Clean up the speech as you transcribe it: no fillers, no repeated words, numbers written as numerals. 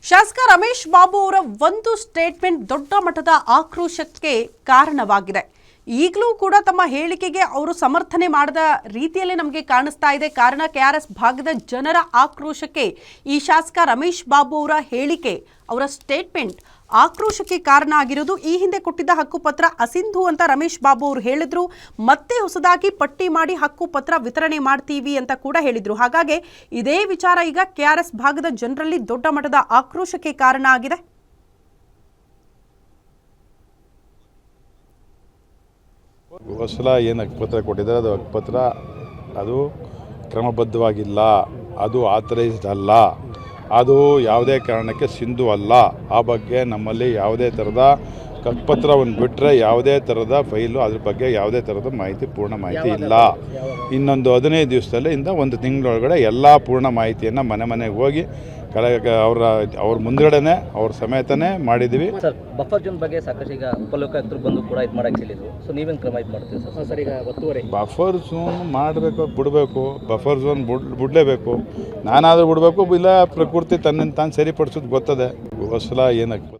ಶಾಸಕ ರಮೇಶ್ ಬಾಬು ಅವರ ಒಂದು ಸ್ಟೇಟ್ಮೆಂಟ್ ದೊಡ್ಡ ಮಟ್ಟದ ಆಕ್ರೋಶಕ್ಕೆ ಕಾರಣವಾಗಿದೆ. ಈಗಲೂ ಕೂಡ ತಮ್ಮ ಹೇಳಿಕೆಗೆ ಅವರು ಸಮರ್ಥನೆ ಮಾಡದ ರೀತಿಯಲ್ಲೇ ನಮಗೆ ಕಾಣಿಸ್ತಾ ಇದೆ. ಕಾರಣ ಕೆಆರ್ಎಸ್ ಭಾಗದ ಜನರ ಆಕ್ರೋಶಕ್ಕೆ ಈ ಶಾಸಕ ರಮೇಶ್ ಬಾಬು ಅವರ ಹೇಳಿಕೆ, ಅವರ ಸ್ಟೇಟ್ಮೆಂಟ್ ಆಕ್ರೋಶಕ್ಕೆ ಕಾರಣ ಆಗಿರೋದು. ಈ ಹಿಂದೆ ಕೊಟ್ಟಿದ್ದ ಹಕ್ಕುಪತ್ರ ಅಸಿಂಧು ಅಂತ ರಮೇಶ್ ಬಾಬು ಅವರು ಹೇಳಿದ್ರು. ಮತ್ತೆ ಹೊಸದಾಗಿ ಪಟ್ಟಿ ಮಾಡಿ ಹಕ್ಕುಪತ್ರ ವಿತರಣೆ ಮಾಡ್ತೀವಿ ಅಂತ ಕೂಡ ಹೇಳಿದ್ರು. ಹಾಗಾಗಿ ಇದೇ ವಿಚಾರ ಈಗ ಕೆಆರ್ಎಸ್ ಭಾಗದ ಜನರಲ್ಲಿ ದೊಡ್ಡ ಮಟ್ಟದ ಆಕ್ರೋಶಕ್ಕೆ ಕಾರಣ ಆಗಿದೆ. ಹೊಸಲ ಏನು ಹಕ್ಕುಪತ್ರ ಕೊಟ್ಟಿದ್ದಾರೆ ಅದು ಹಕ್ಕುಪತ್ರ ಅದು ಕ್ರಮಬದ್ಧವಾಗಿಲ್ಲ, ಅದು ಆಥರೈಸ್ಡ್ ಅಲ್ಲ, ಅದು ಯಾವುದೇ ಕಾರಣಕ್ಕೆ ಸಿಂಧು ಅಲ್ಲ. ಆ ಬಗ್ಗೆ ನಮ್ಮಲ್ಲಿ ಯಾವುದೇ ಥರದ ಹಕ್ಕುಪತ್ರವನ್ನು ಬಿಟ್ಟರೆ ಯಾವುದೇ ಥರದ ಫೈಲು ಅದ್ರ ಬಗ್ಗೆ ಯಾವುದೇ ಥರದ ಮಾಹಿತಿ, ಪೂರ್ಣ ಮಾಹಿತಿ ಇಲ್ಲ. ಇನ್ನೊಂದು 15 ದಿವಸದಲ್ಲಿ ಒಂದು ತಿಂಗಳೊಳಗಡೆ ಎಲ್ಲ ಪೂರ್ಣ ಮಾಹಿತಿಯನ್ನು ಮನೆ ಮನೆಗೆ ಹೋಗಿ ಅವ್ರ ಮುಂದ್ಗಡೆನೆ ಅವ್ರ ಸಮೇತನೇ ಮಾಡಿದ್ದೀವಿ. ಸರ್, ಬಫರ್ ಝೋನ್ ಬಗ್ಗೆ ಸಾಕಷ್ಟು ಈಗ ಉಪಲೋಕಾಯುಕ್ತರು ಬಂದು ಕೂಡ ಇದು ಮಾಡಕ್ಕೆ ಹೇಳಿದ್ರು. ಸೊ ನೀವೇನು ಕ್ರಮ ಇದು ಮಾಡ್ತೀವಿ ಸರ್? ಈಗ ಒತ್ತುವರಿ ಬಫರ್ ಝೋನ್ ಮಾಡಬೇಕು, ಬಿಡಬೇಕು. ಬಫರ್ ಝೋನ್ ಬಿಡಲೇಬೇಕು. ನಾನಾದರೂ ಬಿಡಬೇಕು, ಇಲ್ಲ ಪ್ರಕೃತಿ ತನ್ನನ್ನು ತಾನು ಸರಿಪಡಿಸೋದು ಗೊತ್ತದೆ. ಹೊಸಲ ಏನಕ್ಕೆ